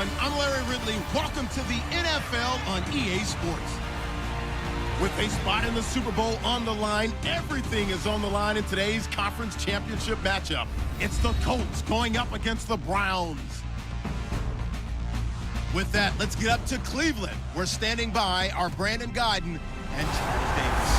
everyone. I'm Larry Ridley. Welcome to the NFL on EA Sports. With a spot in the Super Bowl on the line, everything is on the line in today's conference championship matchup. It's the Colts going up against the Browns. With that, let's get up to Cleveland. We're standing by our Brandon Gaudin and Charles Davis.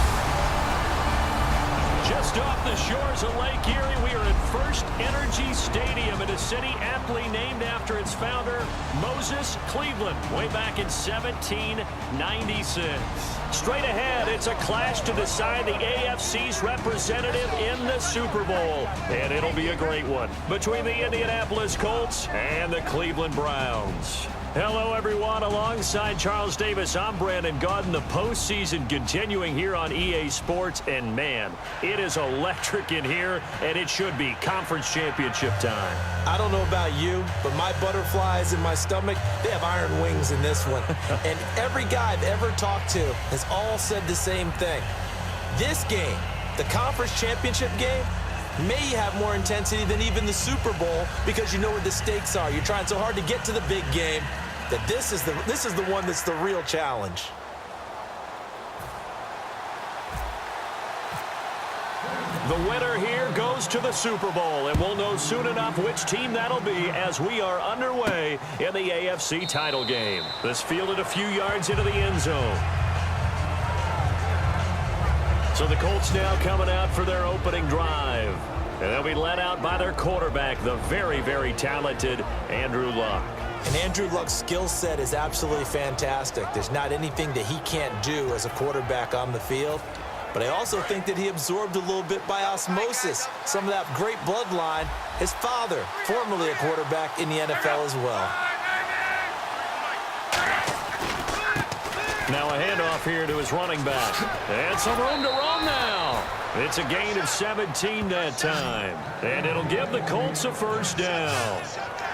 Just off the shores of Lake Erie, we are at First Energy Stadium in a city aptly named after its founder, Moses Cleveland, way back in 1796. Straight ahead, it's a clash to decide the AFC's representative in the Super Bowl. And it'll be a great one between the Indianapolis Colts and the Cleveland Browns. Hello, everyone. Alongside Charles Davis, I'm Brandon Gaudin. The postseason continuing here on EA Sports. And, man, it is electric in here, and it should be conference championship time. I don't know about you, but my butterflies in my stomach, they have iron wings in this one. And every guy I've ever talked to has all said the same thing. This game, the conference championship game, may have more intensity than even the Super Bowl because you know what the stakes are. You're trying so hard to get to the big game that this is the one that's the real challenge. The winner here goes to the Super Bowl, and we'll know soon enough which team that'll be as we are underway in the AFC title game. This fielded a few yards into the end zone. So the Colts now coming out for their opening drive. And they'll be led out by their quarterback, the very, very talented Andrew Luck. And Andrew Luck's skill set is absolutely fantastic. There's not anything that he can't do as a quarterback on the field. But I also think that he absorbed a little bit by osmosis some of that great bloodline. His father, formerly a quarterback in the NFL as well. Now a handoff here to his running back. And some room to roam now. It's a gain of 17 that time. And it'll give the Colts a first down.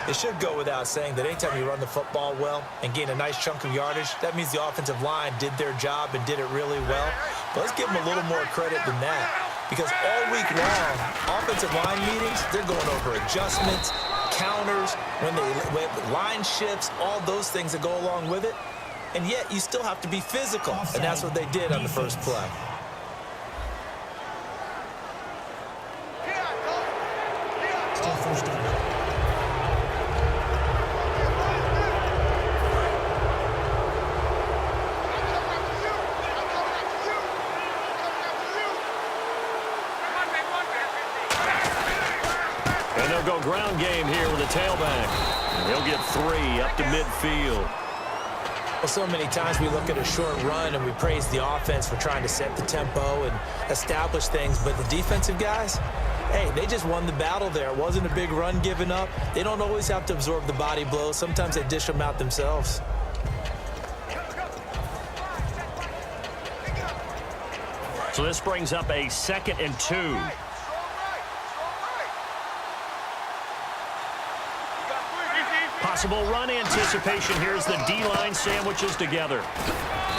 It should go without saying that anytime you run the football well and gain a nice chunk of yardage, that means the offensive line did their job and did it really well. But let's give them a little more credit than that. Because all week long, offensive line meetings, they're going over adjustments, counters, when line shifts, all those things that go along with it. And yet, you still have to be physical. And that's what they did on the first play. Still first down. And they'll go ground game here with a tailback. And he'll get 3 up to midfield. Well, so many times we look at a short run and we praise the offense for trying to set the tempo and establish things, but the defensive guys, hey, they just won the battle there. It wasn't a big run given up. They don't always have to absorb the body blows. Sometimes they dish them out themselves. So this brings up a 2nd and 2. Possible run anticipation here as the D-line sandwiches together.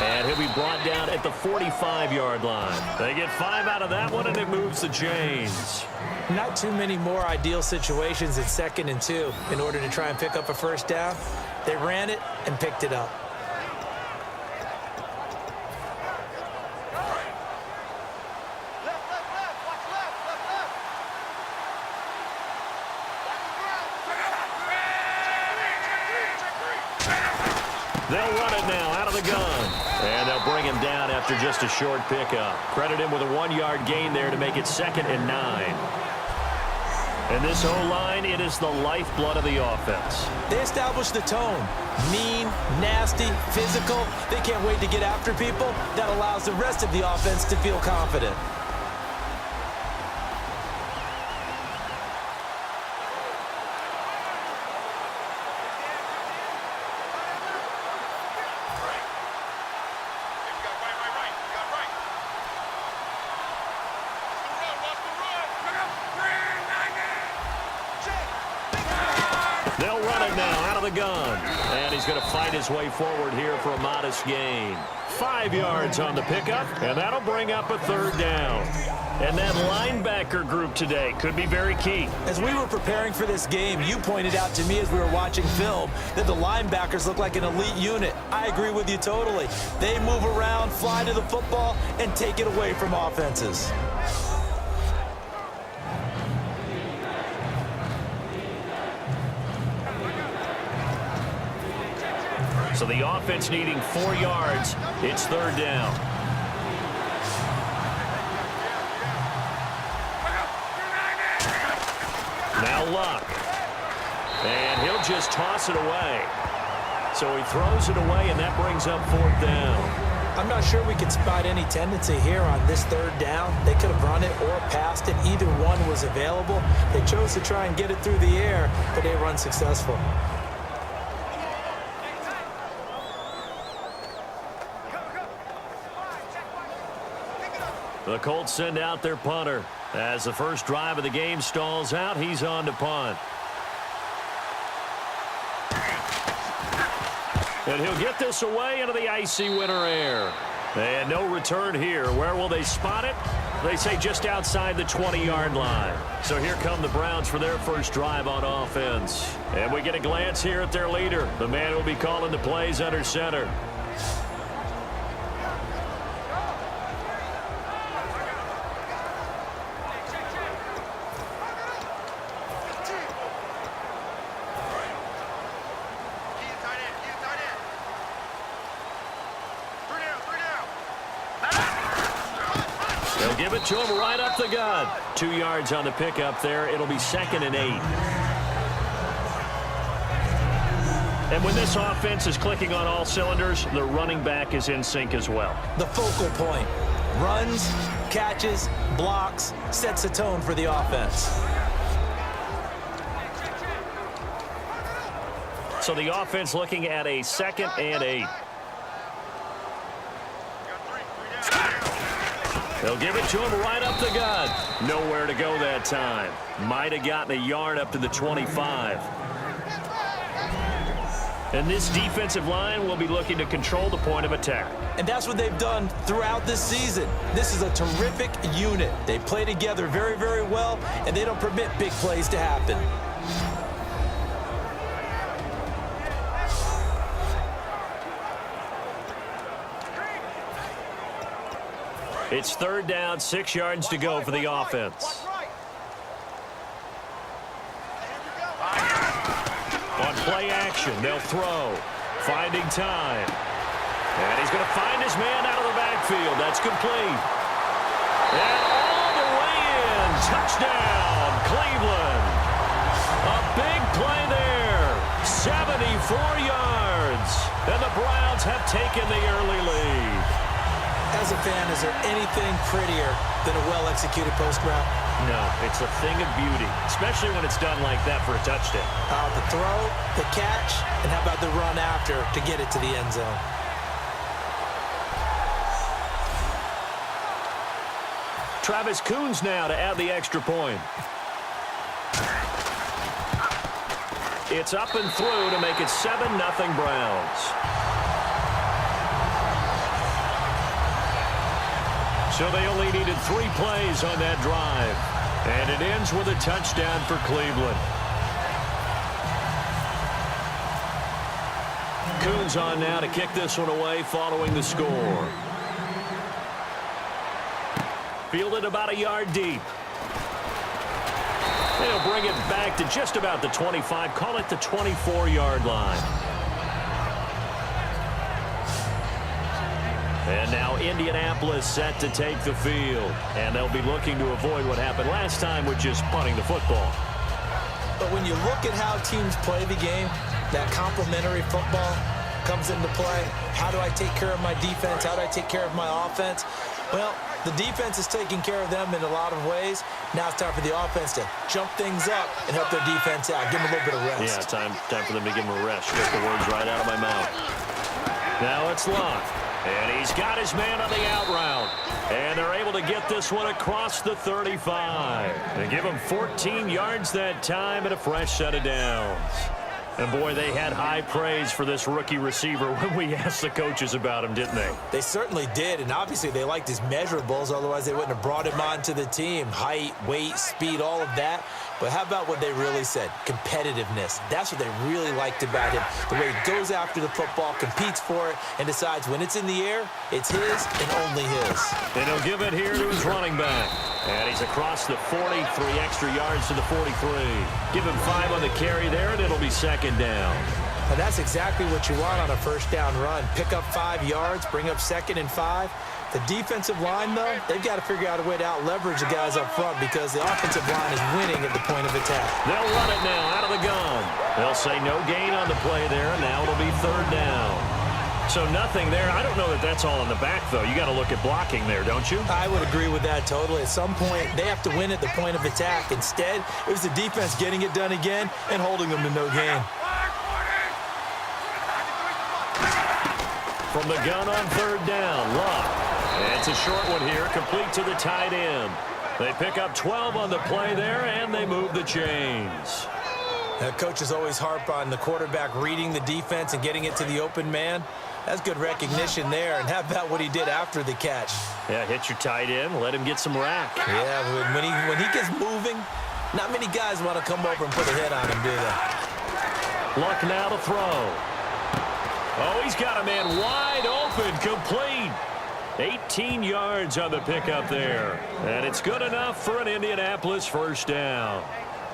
And he'll be brought down at the 45-yard line. They get 5 out of that one, and it moves the chains. Not too many more ideal situations in 2nd and 2 in order to try and pick up a first down. They ran it and picked it up. They'll run it now out of the gun. And they'll bring him down after just a short pickup. Credit him with a 1-yard gain there to make it 2nd and 9. And this O-line, it is the lifeblood of the offense. They establish the tone. Mean, nasty, physical. They can't wait to get after people. That allows the rest of the offense to feel confident. They'll run run it now out of the gun. And he's going to fight his way forward here for a modest gain. 5 yards on the pickup, and that'll bring up a third down. And that linebacker group today could be very key. As we were preparing for this game, you pointed out to me as we were watching film that the linebackers look like an elite unit. I agree with you totally. They move around, fly to the football, and take it away from offenses. So the offense needing 4 yards. It's third down. Now Luck. And he'll just toss it away. So he throws it away, and that brings up fourth down. I'm not sure we can spot any tendency here on this third down. They could have run it or passed it. Either one was available. They chose to try and get it through the air, but they run successful. The Colts send out their punter. As the first drive of the game stalls out, he's on to punt. And he'll get this away into the icy winter air. And no return here. Where will they spot it? They say just outside the 20-yard line. So here come the Browns for their first drive on offense. And we get a glance here at their leader, the man who will be calling the plays under center. They'll give it to him right up the gut. 2 yards on the pickup there. It'll be 2nd and 8. And when this offense is clicking on all cylinders, the running back is in sync as well. The focal point. Runs, catches, blocks, sets the tone for the offense. So the offense looking at a 2nd and 8. They'll give it to him right up the gut. Nowhere to go that time. Might have gotten a yard up to the 25. And this defensive line will be looking to control the point of attack. And that's what they've done throughout this season. This is a terrific unit. They play together very, very well, and they don't permit big plays to happen. It's third down, 6 yards to go for the offense. On play action, they'll throw. Finding time. And he's going to find his man out of the backfield. That's complete. And all the way in. Touchdown, Cleveland. A big play there. 74 yards. And the Browns have taken the early lead. As a fan, is there anything prettier than a well-executed post route? No, it's a thing of beauty, especially when it's done like that for a touchdown. The throw, the catch, and how about the run after to get it to the end zone? Travis Coons now to add the extra point. It's up and through to make it 7-0 Browns. So they only needed 3 plays on that drive. And it ends with a touchdown for Cleveland. Coons on now to kick this one away following the score. Fielded about a yard deep. They'll bring it back to just about the 25. Call it the 24-yard line. And now Indianapolis set to take the field. And they'll be looking to avoid what happened last time, which is punting the football. But when you look at how teams play the game, that complementary football comes into play. How do I take care of my defense? How do I take care of my offense? Well, the defense is taking care of them in a lot of ways. Now it's time for the offense to jump things up and help their defense out. Give them a little bit of rest. Yeah, time for them to give them a rest. Get the words right out of my mouth. Now it's Luck. And he's got his man on the out route. And they're able to get this one across the 35. They give him 14 yards that time and a fresh set of downs. And, boy, they had high praise for this rookie receiver when we asked the coaches about him, didn't they? They certainly did, and obviously they liked his measurables. Otherwise, they wouldn't have brought him onto the team. Height, weight, speed, all of that. But how about what they really said? Competitiveness. That's what they really liked about him. The way he goes after the football, competes for it, and decides when it's in the air, it's his and only his. And he'll give it here to his running back. And he's across the 40, 3 extra yards to the 43. Give him 5 on the carry there, and it'll be second down. And that's exactly what you want on a first down run. Pick up 5 yards, bring up 2nd and 5. The defensive line, though, they've got to figure out a way to out-leverage the guys up front because the offensive line is winning at the point of attack. They'll run it now out of the gun. They'll say no gain on the play there, and now it'll be 3rd down. So nothing there. I don't know that that's all in the back, though. You got to look at blocking there, don't you? I would agree with that totally. At some point, they have to win at the point of attack. Instead, it was the defense getting it done again and holding them to no gain. From the gun on 3rd down, Luck. It's a short one here, complete to the tight end. They pick up 12 on the play there, and they move the chains. Now, coaches always harp on the quarterback reading the defense and getting it to the open man. That's good recognition there. And how about what he did after the catch? Yeah, hit your tight end, let him get some rack. Yeah, when he gets moving, not many guys want to come over and put a hit on him, do they? Luck now to throw. Oh, he's got a man wide open, complete. 18 yards on the pickup there. And it's good enough for an Indianapolis first down.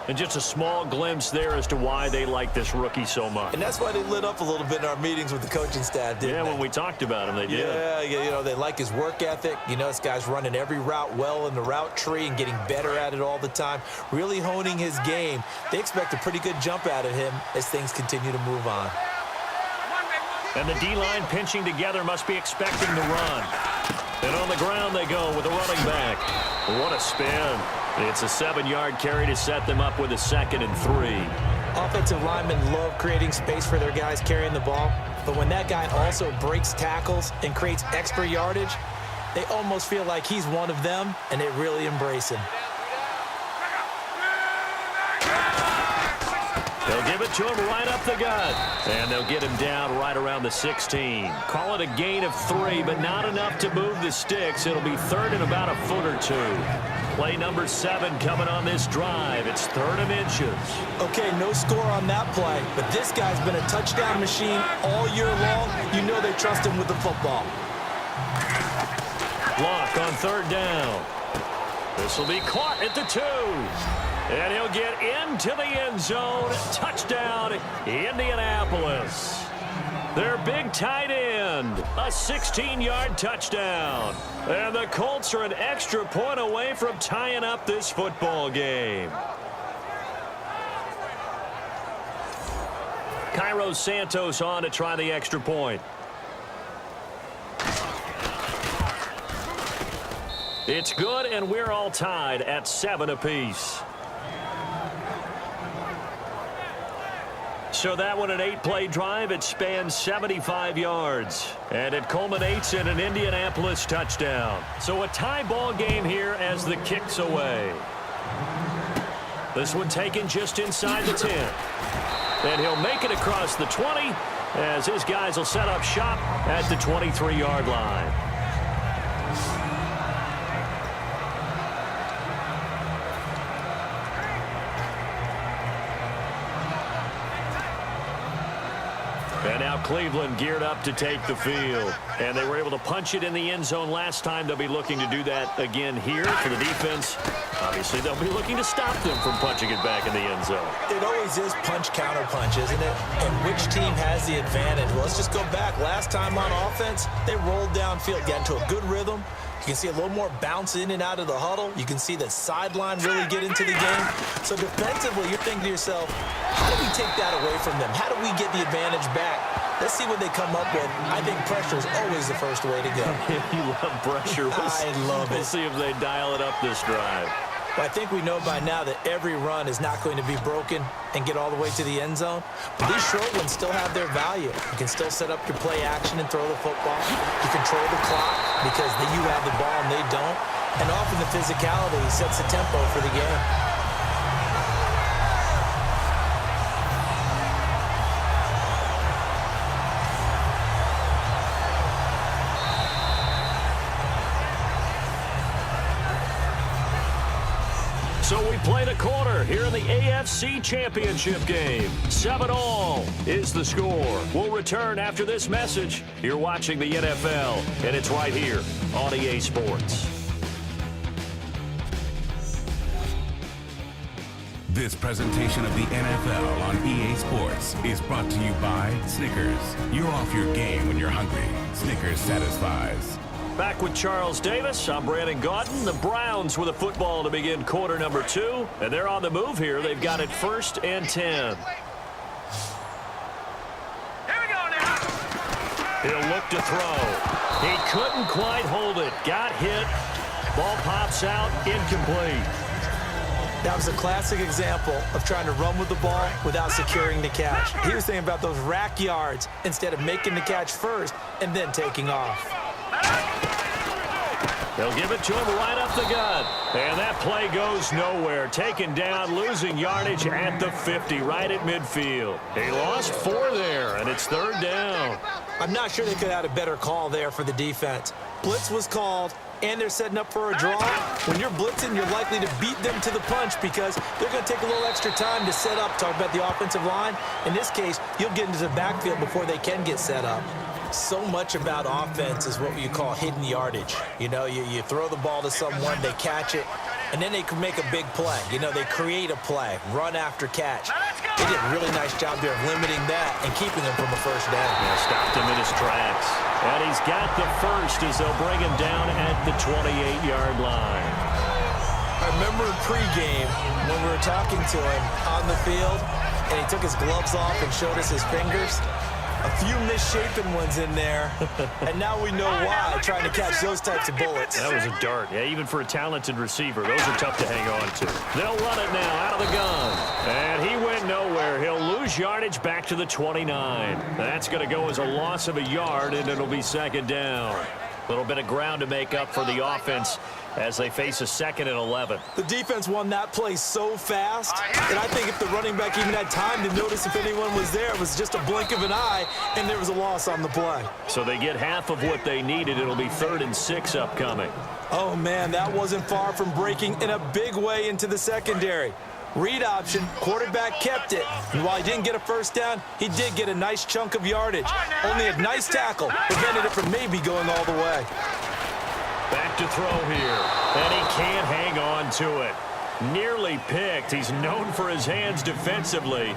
And just a small glimpse there as to why they like this rookie so much. And that's why they lit up a little bit in our meetings with the coaching staff, didn't they? Yeah, when we talked about him, they did. Yeah, you know, they like his work ethic. You know, this guy's running every route well in the route tree and getting better at it all the time, really honing his game. They expect a pretty good jump out of him as things continue to move on. And the D-line pinching together must be expecting the run. And on the ground they go with a running back. What a spin. It's a 7-yard carry to set them up with a 2nd and 3. Offensive linemen love creating space for their guys carrying the ball, but when that guy also breaks tackles and creates extra yardage, they almost feel like he's one of them, and they really embrace him. They'll give it to him right up the gut. And they'll get him down right around the 16. Call it a gain of 3, but not enough to move the sticks. It'll be 3rd and about a foot or 2. Play number 7 coming on this drive. It's 3rd and inches. Okay, no score on that play, but this guy's been a touchdown machine all year long. You know they trust him with the football. Luck on 3rd down. This will be caught at the 2. And he'll get into the end zone. Touchdown, Indianapolis. Their big tight end, a 16-yard touchdown. And the Colts are an extra point away from tying up this football game. Cairo Santos on to try the extra point. It's good, and we're all tied at 7 apiece. So that one, an 8-play drive. It spans 75 yards. And it culminates in an Indianapolis touchdown. So a tie ball game here as the kick's away. This one taken just inside the 10. And he'll make it across the 20 as his guys will set up shop at the 23-yard line. And now Cleveland geared up to take the field. And they were able to punch it in the end zone last time. They'll be looking to do that again here for the defense. Obviously, they'll be looking to stop them from punching it back in the end zone. It always is punch-counter-punch, isn't it? And which team has the advantage? Well, let's just go back. Last time on offense, they rolled downfield, got into a good rhythm. You can see a little more bounce in and out of the huddle. You can see the sideline really get into the game. So defensively, you're thinking to yourself, how do we take that away from them? How do we get the advantage back? Let's see what they come up with. I think pressure is always the first way to go. You love pressure. I love it. We'll see if they dial it up this drive. But I think we know by now that every run is not going to be broken and get all the way to the end zone. But these short ones still have their value. You can still set up your play action and throw the football. You control the clock because you have the ball and they don't. And often the physicality sets the tempo for the game. played a quarter here in the AFC Championship game. 7-all is the score. We'll return after this message. You're watching the NFL, and it's right here on EA Sports. This presentation of the NFL on EA Sports is brought to you by Snickers. You're off your game when you're hungry. Snickers satisfies. Back with Charles Davis. I'm Brandon Gaudin. The Browns with a football to begin quarter number 2. And they're on the move here. They've got it 1st and 10. He'll look to throw. He couldn't quite hold it. Got hit. Ball pops out. Incomplete. That was a classic example of trying to run with the ball without securing the catch. He was thinking about those rack yards instead of making the catch first and then taking off. They'll give it to him right up the gut. And that play goes nowhere. Taken down, losing yardage at the 50, right at midfield. He lost 4 there, and it's 3rd down. I'm not sure they could have had a better call there for the defense. Blitz was called, and they're setting up for a draw. When you're blitzing, you're likely to beat them to the punch because they're going to take a little extra time to set up. Talk about the offensive line. In this case, you'll get into the backfield before they can get set up. So much about offense is what you call hidden yardage. You know, you throw the ball to someone, they catch it, and then they can make a big play. You know, they create a play, run after catch. They did a really nice job there of limiting that and keeping him from a first down. Yeah, stopped him in his tracks. And he's got the first as they'll bring him down at the 28-yard line. I remember in pregame when we were talking to him on the field, and he took his gloves off and showed us his fingers. A few misshapen ones in there, and now we know why, trying to catch those types of bullets. That was a dart. Yeah, even for a talented receiver, those are tough to hang on to. They'll run it now out of the gun. And he went nowhere. He'll lose yardage back to the 29. That's going to go as a loss of a yard, and it'll be 2nd down. A little bit of ground to make up for the offense as they face a 2nd and 11. The defense won that play so fast, and I think if the running back even had time to notice if anyone was there, it was just a blink of an eye, and there was a loss on the play. So they get half of what they needed. It'll be 3rd and 6 upcoming. Oh, man, that wasn't far from breaking in a big way into the secondary. Read option, quarterback kept it, and while he didn't get a first down, he did get a nice chunk of yardage. Only a nice tackle prevented it from maybe going all the way. Back to throw here, and he can't hang on to it. Nearly picked. He's known for his hands defensively,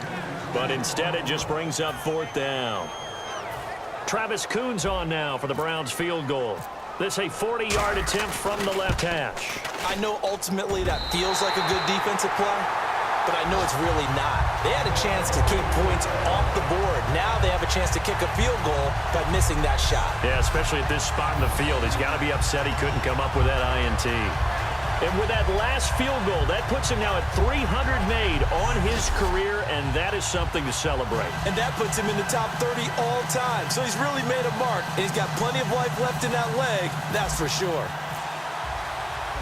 but instead it just brings up 4th down. Travis Coons on now for the Browns field goal. This a 40-yard attempt from the left hash. I know ultimately that feels like a good defensive play, but I know it's really not. They had a chance to keep points off the board. Now they have a chance to kick a field goal by missing that shot. Yeah, especially at this spot in the field. He's got to be upset he couldn't come up with that INT. And with that last field goal, that puts him now at 300 made on his career, and that is something to celebrate. And that puts him in the top 30 all time. So he's really made a mark, and he's got plenty of life left in that leg, that's for sure.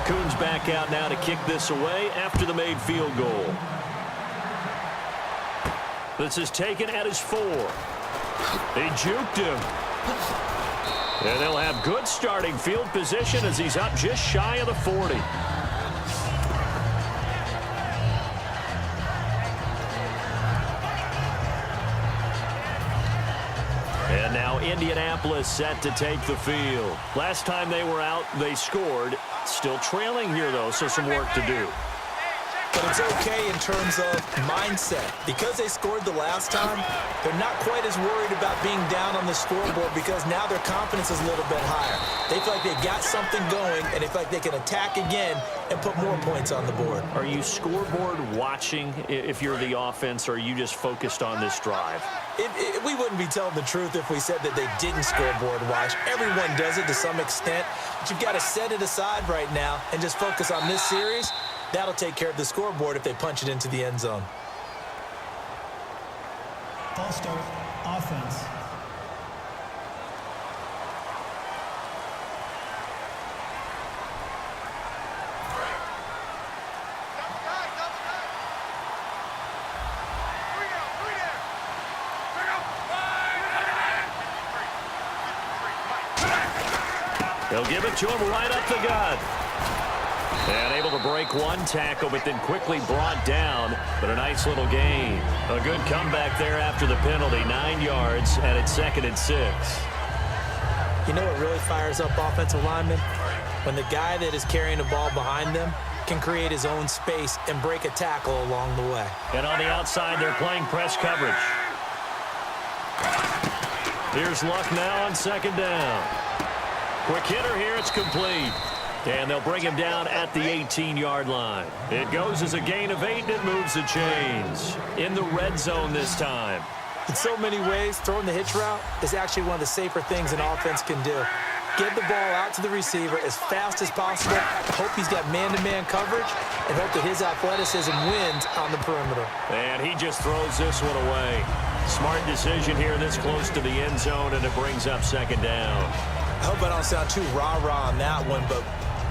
Coons back out now to kick this away after the made field goal. This is taken at his 4. They juked him. And they'll have good starting field position as he's up just shy of the 40. And now Indianapolis set to take the field. Last time they were out, they scored. Still trailing here, though, so some work to do. But it's okay in terms of mindset. Because they scored the last time, they're not quite as worried about being down on the scoreboard because now their confidence is a little bit higher. They feel like they've got something going, and they feel like they can attack again and put more points on the board. Are you scoreboard watching if you're the offense, or are you just focused on this drive? We wouldn't be telling the truth if we said that they didn't scoreboard watch. Everyone does it to some extent, but you've got to set it aside right now and just focus on this series. That'll take care of the scoreboard if they punch it into the end zone. False start, offense. They'll give it to him right up the gut. And able to break one tackle, but then quickly brought down. But a nice little gain. A good comeback there after the penalty. 9 yards, and it's 2nd and 6. You know what really fires up offensive linemen? When the guy that is carrying the ball behind them can create his own space and break a tackle along the way. And on the outside, they're playing press coverage. Here's Luck now on 2nd down. Quick hitter here, it's complete. And they'll bring him down at the 18-yard line. It goes as a gain of 8, and it moves the chains. In the red zone this time. In so many ways, throwing the hitch route is actually one of the safer things an offense can do. Get the ball out to the receiver as fast as possible, hope he's got man-to-man coverage, and hope that his athleticism wins on the perimeter. And he just throws this one away. Smart decision here this close to the end zone, and it brings up 2nd down. I hope I don't sound too rah-rah on that one, but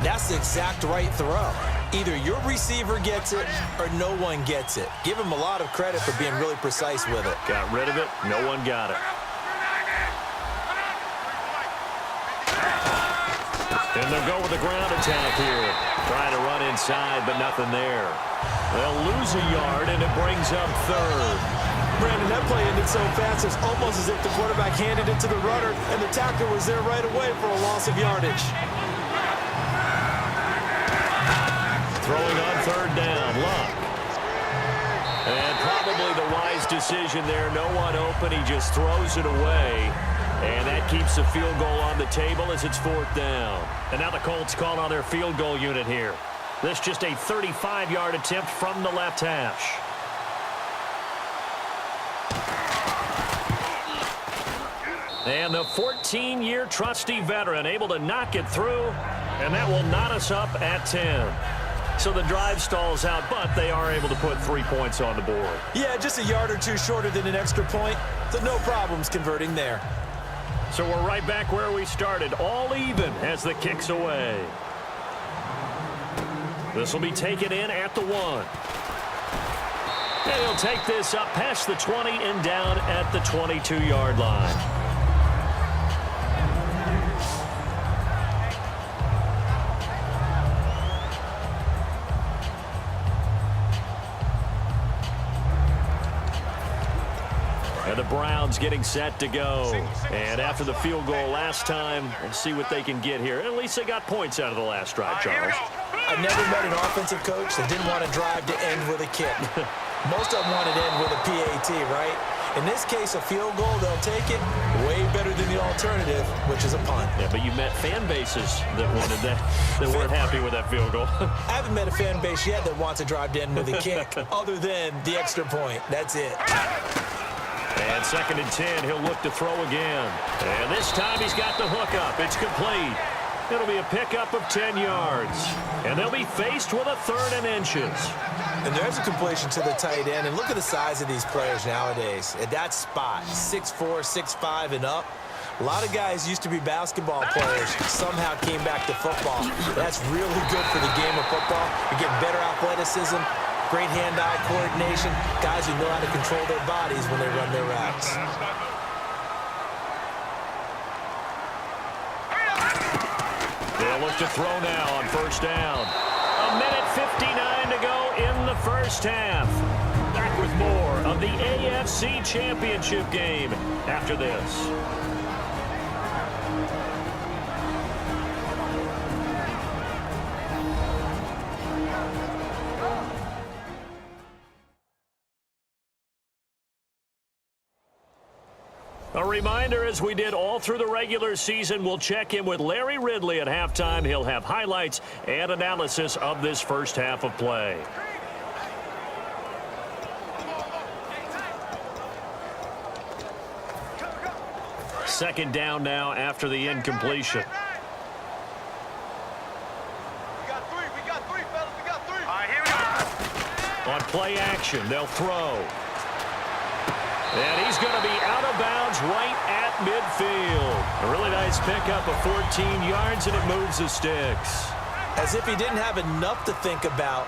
that's the exact right throw. Either your receiver gets it or no one gets it. Give him a lot of credit for being really precise with it. Got rid of it. No one got it. And they'll go with the ground attack here. Trying to run inside, but nothing there. They'll lose a yard, and it brings up 3rd. Brandon, that play ended so fast, it's almost as if the quarterback handed it to the runner, and the tackler was there right away for a loss of yardage. Throwing on 3rd down, Luck. And probably the wise decision there. No one open. He just throws it away. And that keeps the field goal on the table as it's 4th down. And now the Colts call on their field goal unit here. This just a 35-yard attempt from the left hash. And the 14-year trusty veteran able to knock it through. And that will knot us up at 10. So the drive stalls out, but they are able to put 3 points on the board. Yeah, just a yard or two shorter than an extra point, so no problems converting there. So we're right back where we started, all even as the kick's away. This will be taken in at the 1. And he'll take this up past the 20 and down at the 22-yard line. And the Browns getting set to go. And after the field goal last time, we'll see what they can get here. At least they got points out of the last drive, Charles. I've never met an offensive coach that didn't want to drive to end with a kick. Most of them want to end with a PAT, right? In this case, a field goal, they'll take it way better than the alternative, which is a punt. Yeah, but you met fan bases that wanted that, that weren't happy with that field goal. I haven't met a fan base yet that wants to drive to end with a kick, other than the extra point. That's it. And 2nd and 10, he'll look to throw again. And this time he's got the hook up. It's complete. It'll be a pickup of 10 yards. And they'll be faced with a 3rd and inches. And there's a completion to the tight end. And look at the size of these players nowadays. At that spot, 6'4", 6'5", and up. A lot of guys used to be basketball players, somehow came back to football. That's really good for the game of football. You get better athleticism, great hand-eye coordination, guys who know how to control their bodies when they run their routes. They'll look to throw now on 1st down. 1:59 to go in the first half. Back with more of the AFC Championship game after this. A reminder, as we did all through the regular season, we'll check in with Larry Ridley at halftime. He'll have highlights and analysis of this first half of play. Second down now after the incompletion. We got three, fellas. We got three. All right, here we go. On play action, they'll throw. And he's going to be out of bounds right at midfield. A really nice pickup of 14 yards, and it moves the sticks. As if he didn't have enough to think about,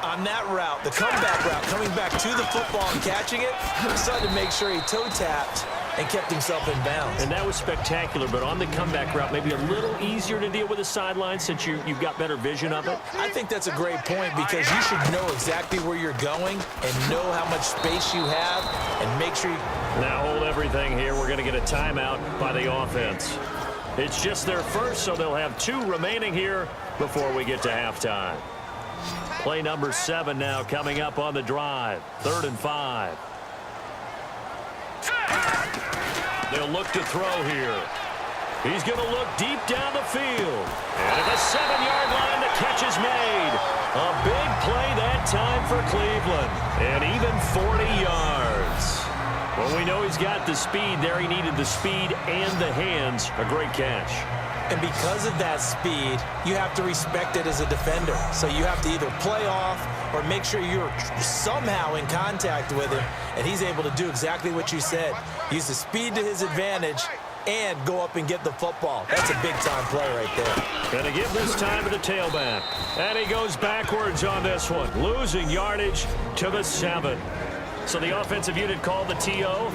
On that route, the comeback route, coming back to the football and catching it, he decided to make sure he toe-tapped and kept himself in bounds. And that was spectacular, but on the comeback route, maybe a little easier to deal with the sideline since you've got better vision of it. I think that's a great point because you should know exactly where you're going and know how much space you have and make sure you... Now hold everything here. We're going to get a timeout by the offense. It's just their first, so they'll have 2 remaining here before we get to halftime. Play number 7 now coming up on the drive. 3rd and 5. They'll look to throw here. He's going to look deep down the field. And at the 7-yard line, the catch is made. A big play that time for Cleveland. And even 40 yards. Well, we know he's got the speed there. He needed the speed and the hands. A great catch. And because of that speed, you have to respect it as a defender. So you have to either play off or make sure you're somehow in contact with him, and he's able to do exactly what you said. Use the speed to his advantage and go up and get the football. That's a big-time play right there. Going to give this time to the tailback. And he goes backwards on this one, losing yardage to the 7. So the offensive unit called the TO,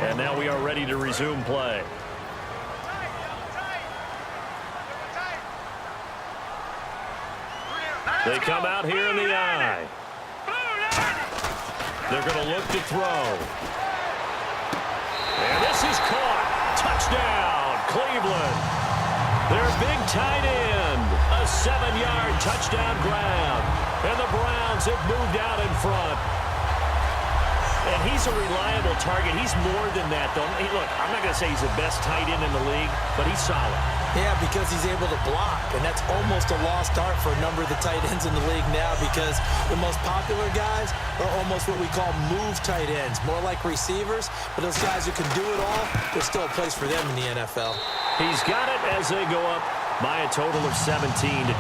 and now we are ready to resume play. They come out here in the I. They're going to look to throw. And this is caught. Touchdown, Cleveland. Their big tight end. A 7-yard touchdown grab. And the Browns have moved out in front. And he's a reliable target. He's more than that, though. Hey, look, I'm not going to say he's the best tight end in the league, but he's solid. Yeah, because he's able to block, and that's almost a lost art for a number of the tight ends in the league now because the most popular guys are almost what we call move tight ends, more like receivers, but those guys who can do it all, there's still a place for them in the NFL. He's got it as they go up by a total of 17-10.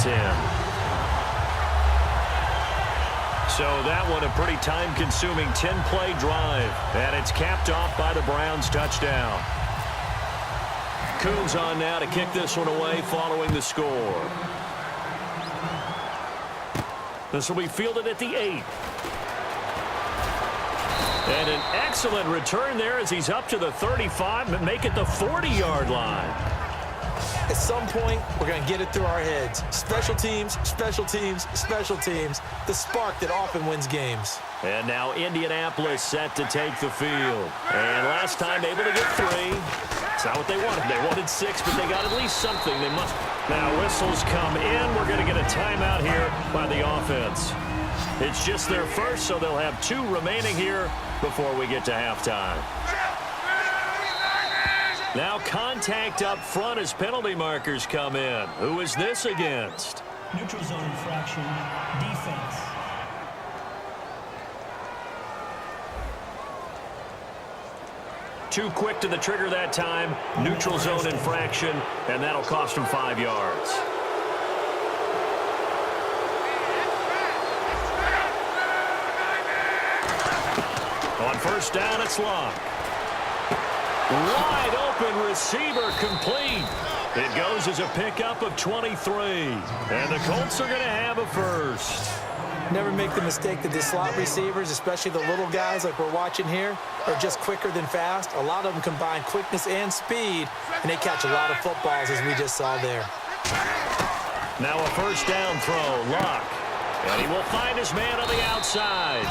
So that one a pretty time-consuming 10-play drive. And it's capped off by the Browns touchdown. Coons on now to kick this one away following the score. This will be fielded at the 8. And an excellent return there as he's up to the 35 and make it the 40-yard line. At some point, we're going to get it through our heads. Special teams, special teams, special teams. The spark that often wins games. And now Indianapolis set to take the field. And last time able to get 3. It's not what they wanted. They wanted 6, but they got at least something. They must. Now whistles come in. We're going to get a timeout here by the offense. It's just their first, so they'll have 2 remaining here before we get to halftime. Now contact up front as penalty markers come in. Who is this against? Neutral zone infraction, defense. Too quick to the trigger that time. Neutral zone infraction, and that'll cost him 5 yards. On first down, it's Luck. Wide open receiver complete. It goes as a pickup of 23. And the Colts are going to have a first. Never make the mistake that the slot receivers, especially the little guys like we're watching here, are just quicker than fast. A lot of them combine quickness and speed, and they catch a lot of footballs, as we just saw there. Now a first down throw, Luck. And he will find his man on the outside.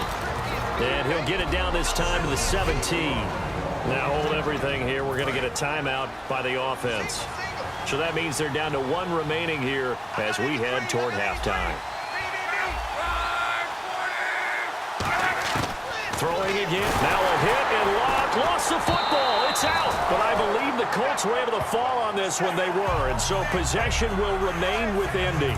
And he'll get it down this time to the 17. Now hold everything here. We're going to get a timeout by the offense. So that means they're down to 1 remaining here as we head toward halftime. Throwing again. Now a hit, and Locke lost the football. It's out. But I believe the Colts were able to fall on this when they were, and so possession will remain with Indy.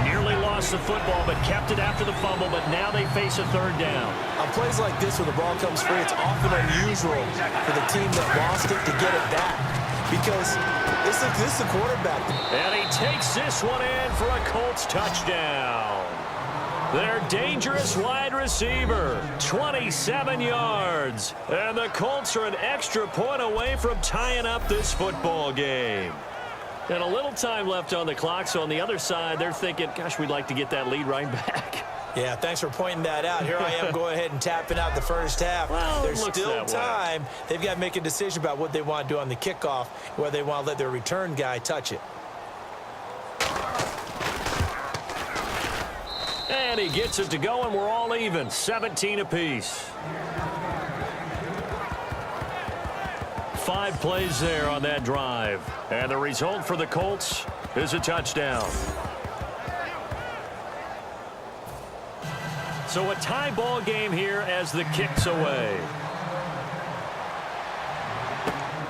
Nearly lost the football, but kept it after the fumble, but now they face a 3rd down. On plays like this, when the ball comes free, it's often unusual for the team that lost it to get it back because this is the quarterback. And he takes this one in for a Colts touchdown. Their dangerous wide receiver, 27 yards. And the Colts are an extra point away from tying up this football game. And a little time left on the clock, so on the other side, they're thinking, gosh, we'd like to get that lead right back. Yeah, thanks for pointing that out. Here I am going ahead and tapping out the first half. Well, there's still time. Way. They've got to make a decision about what they want to do on the kickoff, whether they want to let their return guy touch it. And he gets it to go, and we're all even, 17 apiece. 5 plays there on that drive. And the result for the Colts is a touchdown. So a tie ball game here as the kick's away.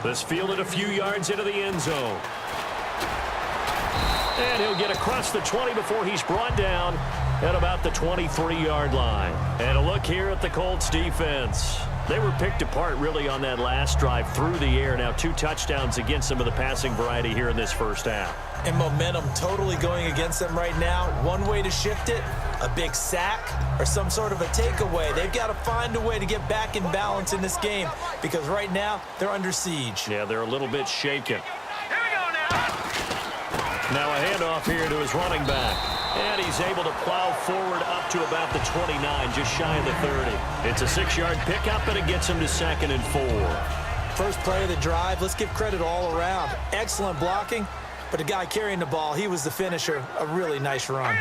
This fielded a few yards into the end zone. And he'll get across the 20 before he's brought down at about the 23-yard line. And a look here at the Colts defense. They were picked apart really on that last drive through the air. Now 2 touchdowns against some of the passing variety here in this first half. And momentum totally going against them right now. One way to shift it, a big sack or some sort of a takeaway. They've got to find a way to get back in balance in this game because right now they're under siege. Yeah, they're a little bit shaken. Here we go now. Now a handoff here to his running back. And he's able to plow forward up to about the 29, just shy of the 30. It's a 6-yard pickup, and it gets him to 2nd and 4. First play of the drive, let's give credit all around. Excellent blocking, but the guy carrying the ball, he was the finisher. A really nice run.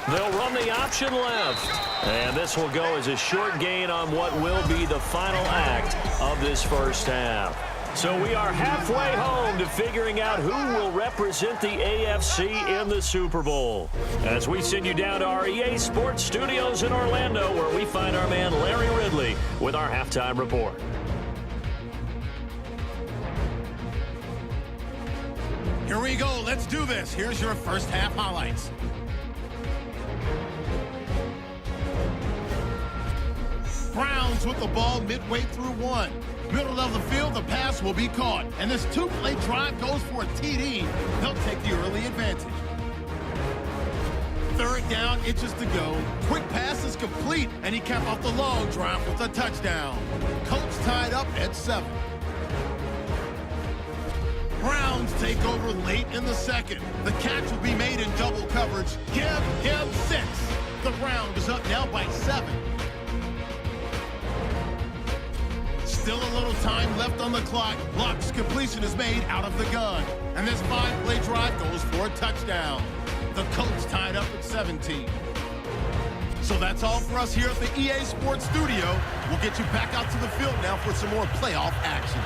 They'll run the option left. And this will go as a short gain on what will be the final act of this first half. So we are halfway home to figuring out who will represent the AFC in the Super Bowl. As we send you down to our EA Sports Studios in Orlando, where we find our man Larry Ridley with our halftime report. Here we go. Let's do this. Here's your first half highlights. Browns with the ball midway through 1. Middle of the field, the pass will be caught. And this 2-play drive goes for a TD. They'll take the early advantage. 3rd down, inches to go. Quick pass is complete, and he capped off the long drive with a touchdown. Colts tied up at 7. Browns take over late in the 2nd. The catch will be made in double coverage. Give him 6. The round is up now by 7. Still a little time left on the clock. Lock's completion is made out of the gun. And this 5-play drive goes for a touchdown. The Colts tied up at 17. So that's all for us here at the EA Sports Studio. We'll get you back out to the field now for some more playoff action.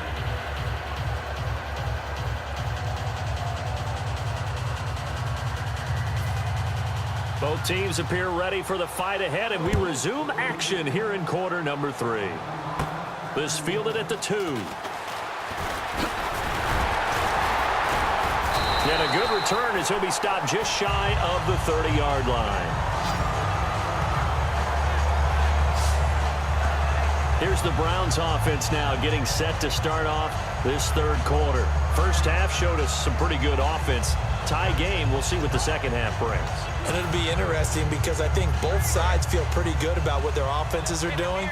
Both teams appear ready for the fight ahead, and we resume action here in quarter number 3. This fielded at the 2. And a good return as he'll be stopped just shy of the 30-yard line. Here's the Browns offense now getting set to start off this 3rd quarter. First half showed us some pretty good offense. Tie game, we'll see what the second half brings. And it'll be interesting because I think both sides feel pretty good about what their offenses are doing.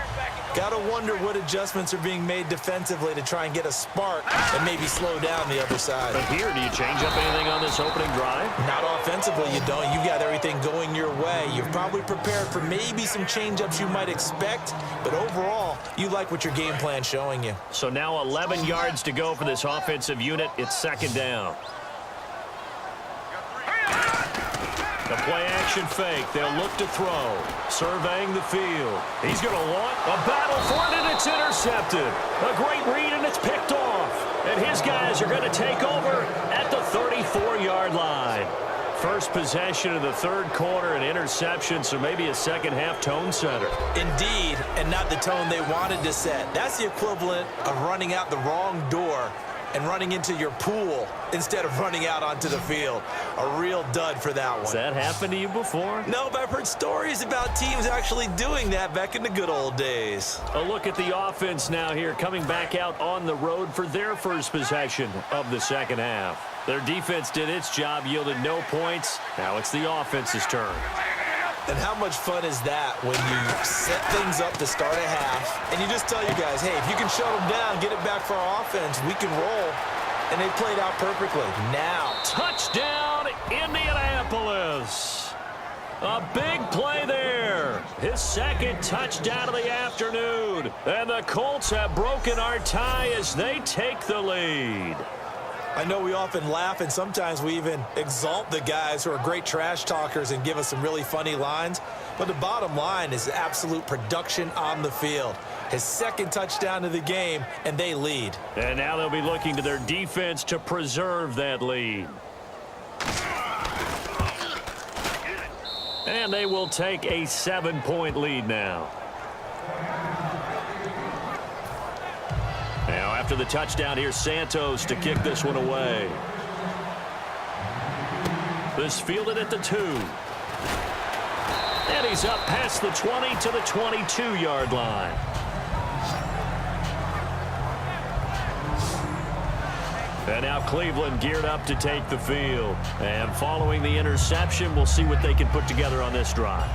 Got to wonder what adjustments are being made defensively to try and get a spark and maybe slow down the other side. But here, do you change up anything on this opening drive? Not offensively, you don't. You've got everything going your way. You've probably prepared for maybe some change-ups you might expect, but overall, you like what your game plan's showing you. So now 11 yards to go for this offensive unit. It's 2nd down. The play-action fake. They'll look to throw. Surveying the field. He's going to want a battle for it, and it's intercepted. A great read, and it's picked off. And his guys are going to take over at the 34-yard line. First possession of the 3rd quarter, an interception, so maybe a second-half tone setter. Indeed, and not the tone they wanted to set. That's the equivalent of running out the wrong door and running into your pool instead of running out onto the field. A real dud for that one. Has that happened to you before? No, but I've heard stories about teams actually doing that back in the good old days. A look at the offense now here, coming back out on the road for their first possession of the second half. Their defense did its job, yielded no points. Now it's the offense's turn. And how much fun is that when you set things up to start a half and you just tell your guys, hey, if you can shut them down, get it back for our offense, we can roll. And they played out perfectly. Now, touchdown, Indianapolis. A big play there. His second touchdown of the afternoon. And the Colts have broken our tie as they take the lead. I know we often laugh and sometimes we even exalt the guys who are great trash talkers and give us some really funny lines. But the bottom line is absolute production on the field. His second touchdown of the game, and they lead. And now they'll be looking to their defense to preserve that lead. And they will take a 7-point lead now. Now after the touchdown, here's Santos to kick this one away. This fielded at the 2. And he's up past the 20 to the 22-yard line. And now Cleveland geared up to take the field. And following the interception, we'll see what they can put together on this drive.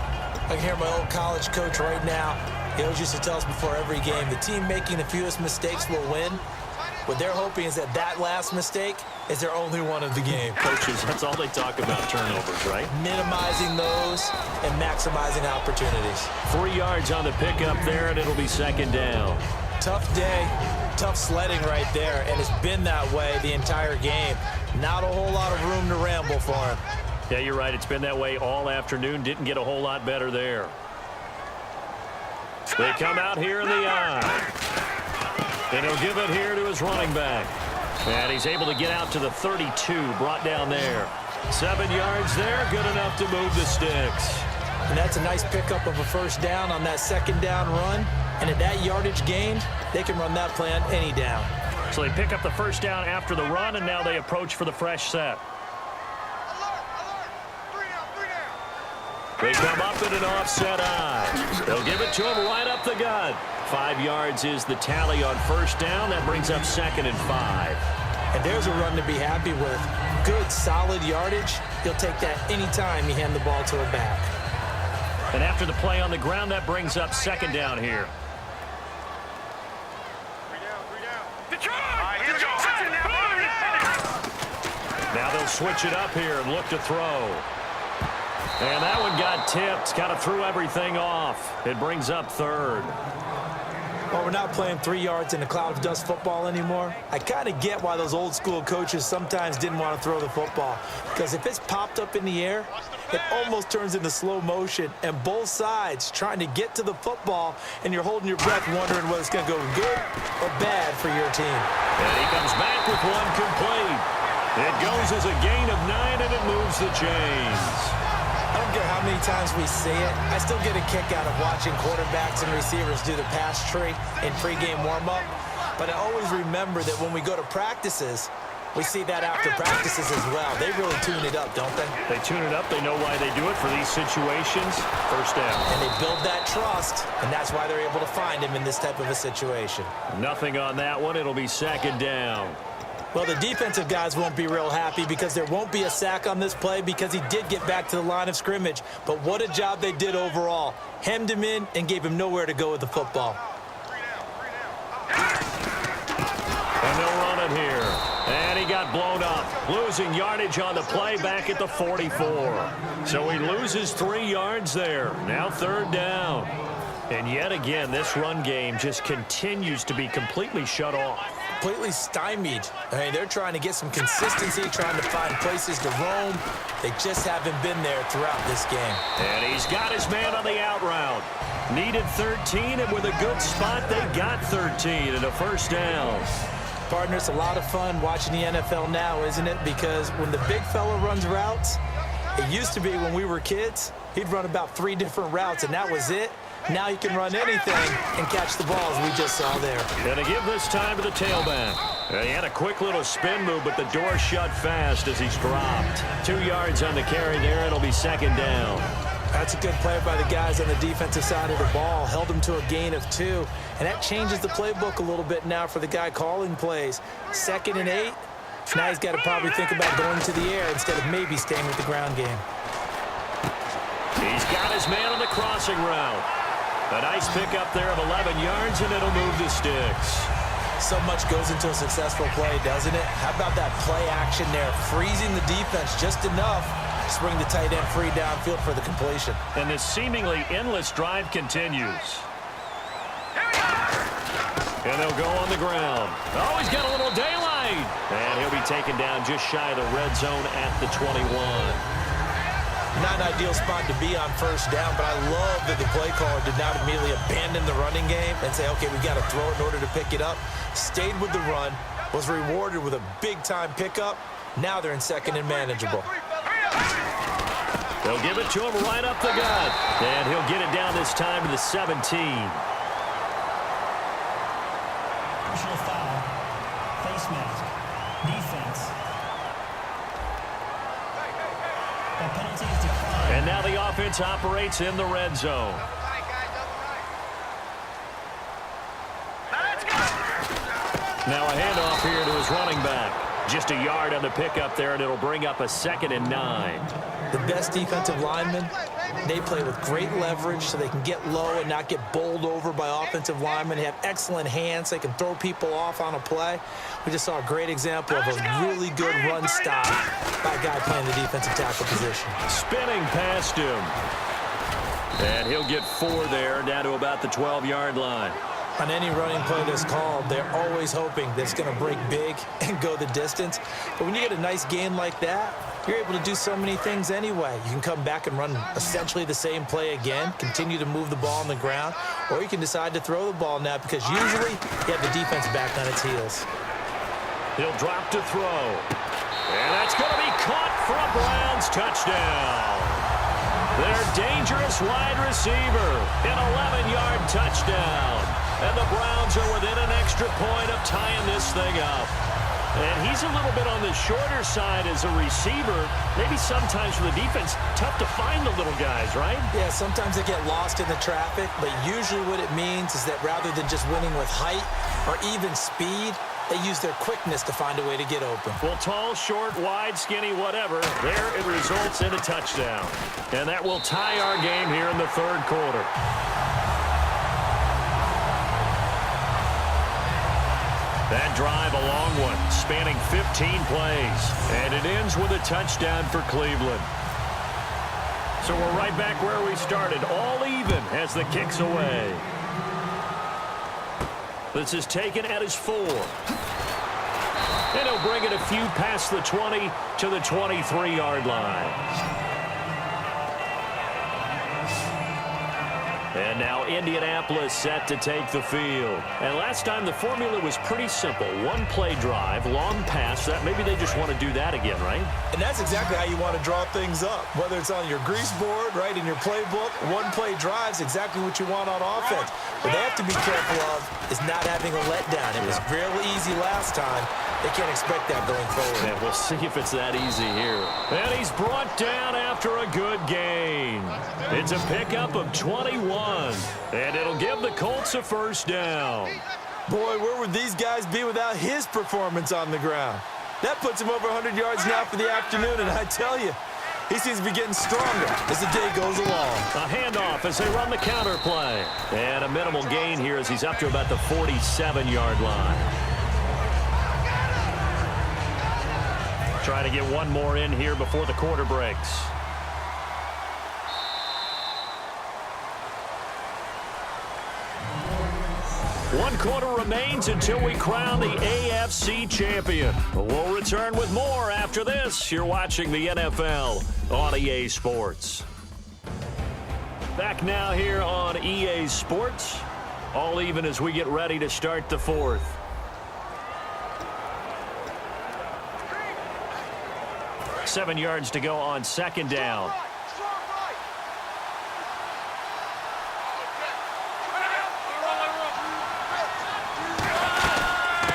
I can hear my old college coach right now. He always used to tell us before every game, the team making the fewest mistakes will win. What they're hoping is that last mistake is their only one of the game. Coaches, that's all they talk about, turnovers, right? Minimizing those and maximizing opportunities. 3 yards on the pickup there, and it'll be second down. Tough day, tough sledding right there, and it's been that way the entire game. Not a whole lot of room to ramble for him. Yeah, you're right. It's been that way all afternoon. Didn't get a whole lot better there. They come out here in the eye. And he'll give it here to his running back. And he's able to get out to the 32, brought down there. 7 yards there, good enough to move the sticks. And that's a nice pickup of a first down on that second down run. And at that yardage gained, they can run that play on any down. So they pick up the first down after the run, and now they approach for the fresh set. They come up in an offset eye. They'll give it to him right up the gut. 5 yards is the tally on first down. That brings up 2nd and 5. And there's a run to be happy with. Good, solid yardage. He'll take that any time you hand the ball to a back. And after the play on the ground, that brings up 2nd down here. Now they'll switch it up here and look to throw. And that one got tipped. Kind of threw everything off. It brings up 3rd. Well, we're not playing 3 yards in a cloud of dust football anymore. I kind of get why those old school coaches sometimes didn't want to throw the football. Because if it's popped up in the air, it almost turns into slow motion. And both sides trying to get to the football, and you're holding your breath wondering whether it's going to go good or bad for your team. And he comes back with one complete. It goes as a gain of 9, and it moves the chains. I don't care how many times we see it. I still get a kick out of watching quarterbacks and receivers do the pass tree in pregame warm-up. But I always remember that when we go to practices, we see that after practices as well. They really tune it up, don't they? They tune it up. They know why they do it for these situations. First down. And they build that trust, and that's why they're able to find him in this type of a situation. Nothing on that one. It'll be 2nd down. Well, the defensive guys won't be real happy because there won't be a sack on this play because he did get back to the line of scrimmage. But what a job they did overall. Hemmed him in and gave him nowhere to go with the football. And they'll run it here. And he got blown up. Losing yardage on the play back at the 44. So he loses 3 yards there. Now 3rd down. And yet again, this run game just continues to be completely shut off. Completely stymied. I mean, they're trying to get some consistency, trying to find places to roam. They just haven't been there throughout this game. And he's got his man on the out route. Needed 13, and with a good spot, they got 13 and a first down. Partner, it's a lot of fun watching the NFL now, isn't it? Because when the big fella runs routes, it used to be when we were kids, he'd run about 3 different routes, and that was it. Now he can run anything and catch the balls we just saw there. And to give this time to the tailback. He had a quick little spin move, but the door shut fast as he's dropped. 2 yards on the carry there. It'll be 2nd down. That's a good play by the guys on the defensive side of the ball. Held him to a gain of 2. And that changes the playbook a little bit now for the guy calling plays. 2nd and 8. Now he's got to probably think about going to the air instead of maybe staying with the ground game. He's got his man on the crossing route. A nice pickup there of 11 yards, and it'll move the sticks. So much goes into a successful play, doesn't it? How about that play action there, freezing the defense just enough Just bring the tight end free downfield for the completion. And this seemingly endless drive continues. And they'll go on the ground. Oh, he's got a little daylight. And he'll be taken down just shy of the red zone at the 21. Not an ideal spot to be on first down, but I love that the play caller did not immediately abandon the running game and say, okay, we got to throw it in order to pick it up. Stayed with the run, was rewarded with a big-time pickup. Now they're in second and manageable. They'll give it to him right up the gut. And he'll get it down this time to the 17. Personal foul. Face mask. Defense. That penalty is declined. And now the offense operates in the red zone. Now a handoff here to his running back. Just a yard on the pickup there, and it'll bring up a 2nd and 9. The best defensive linemen, they play with great leverage so they can get low and not get bowled over by offensive linemen. They have excellent hands. They can throw people off on a play. We just saw a great example of a really good run stop by a guy playing the defensive tackle position. Spinning past him. And he'll get 4 there, down to about the 12-yard line. On any running play that's called, they're always hoping that it's going to break big and go the distance. But when you get a nice gain like that, you're able to do so many things anyway. You can come back and run essentially the same play again, continue to move the ball on the ground, or you can decide to throw the ball now because usually you have the defense back on its heels. He'll drop to throw. And that's going to be caught for a Browns touchdown. Their dangerous wide receiver, an 11-yard touchdown. And the Browns are within an extra point of tying this thing up. And he's a little bit on the shorter side as a receiver. Maybe sometimes for the defense, tough to find the little guys, right? Yeah, sometimes they get lost in the traffic, but usually what it means is that rather than just winning with height or even speed, they use their quickness to find a way to get open. Well, tall, short, wide, skinny, whatever, there it results in a touchdown. And that will tie our game here in the third quarter. That drive, a long one, spanning 15 plays. And it ends with a touchdown for Cleveland. So we're right back where we started, all even as the kick's away. This is taken at his 4. And he'll bring it a few past the 20 to the 23-yard line. And now Indianapolis set to take the field. And last time the formula was pretty simple. One play drive, long pass. That maybe they just want to do that again, right? And that's exactly how you want to draw things up. Whether it's on your grease board, right, in your playbook, one play drive is exactly what you want on offense. What they have to be careful of is not having a letdown. It was fairly easy last time. They can't expect that going forward. Yeah, we'll see if it's that easy here. And he's brought down after a good gain. It's a pickup of 21. And it'll give the Colts a first down. Boy, where would these guys be without his performance on the ground? That puts him over 100 yards now for the afternoon, and I tell you, he seems to be getting stronger as the day goes along. A handoff as they run the counter play. And a minimal gain here as he's up to about the 47-yard line. Try to get one more in here before the quarter breaks. One quarter remains until we crown the AFC champion. We'll return with more after this. You're watching the NFL on EA Sports. Back now here on EA Sports. All even as we get ready to start the fourth. Seven yards to go on second down.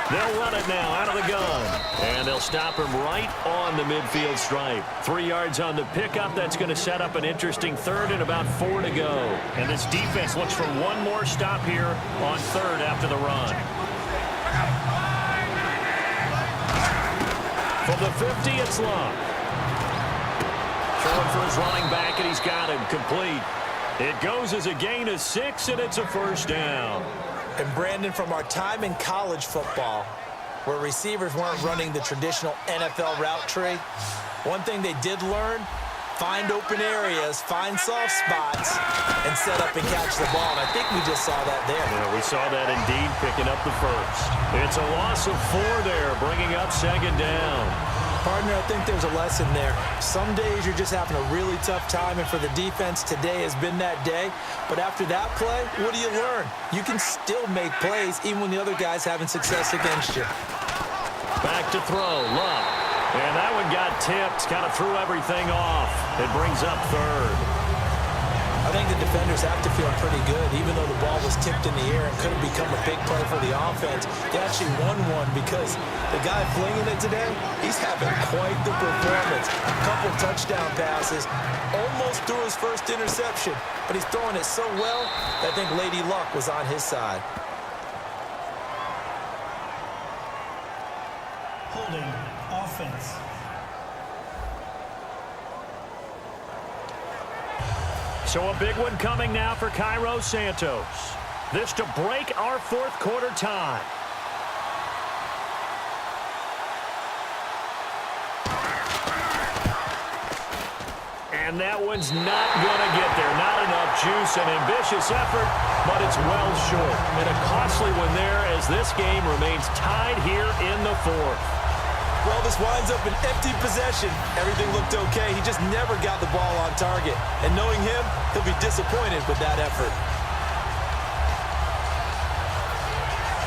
They'll run it now out of the gun. And they'll stop him right on the midfield stripe. 3 yards on the pickup. That's going to set up an interesting third and about 4 to go. And this defense looks for one more stop here on third after the run. From the 50, it's Love. Throwing for his running back, and he's got him complete. It goes as a gain of 6, and it's a first down. And Brandon, from our time in college football, where receivers weren't running the traditional NFL route tree, one thing they did learn find open areas, find soft spots, and set up and catch the ball. And I think we just saw that there. Yeah, we saw that indeed, picking up the first. It's a loss of 4 there, bringing up second down. Partner, I think there's a lesson there. Some days you're just having a really tough time, and for the defense, today has been that day. But after that play, what do you learn? You can still make plays even when the other guy's having success against you. Back to throw, Love. And that one got tipped, kind of threw everything off. It brings up third. I think the defenders have to feel pretty good, even though the ball was tipped in the air and could have become a big play for the offense. They actually won one because the guy flinging it today, he's having quite the performance. A couple touchdown passes, almost threw his first interception, but he's throwing it so well that I think Lady Luck was on his side. Holding offense. So a big one coming now for Cairo Santos. This to break our fourth quarter tie. And that one's not going to get there. Not enough juice. An ambitious effort, but it's well short. And a costly one there as this game remains tied here in the fourth. Well, this winds up an empty possession. Everything looked okay. He just never got the ball on target. And knowing him, he'll be disappointed with that effort.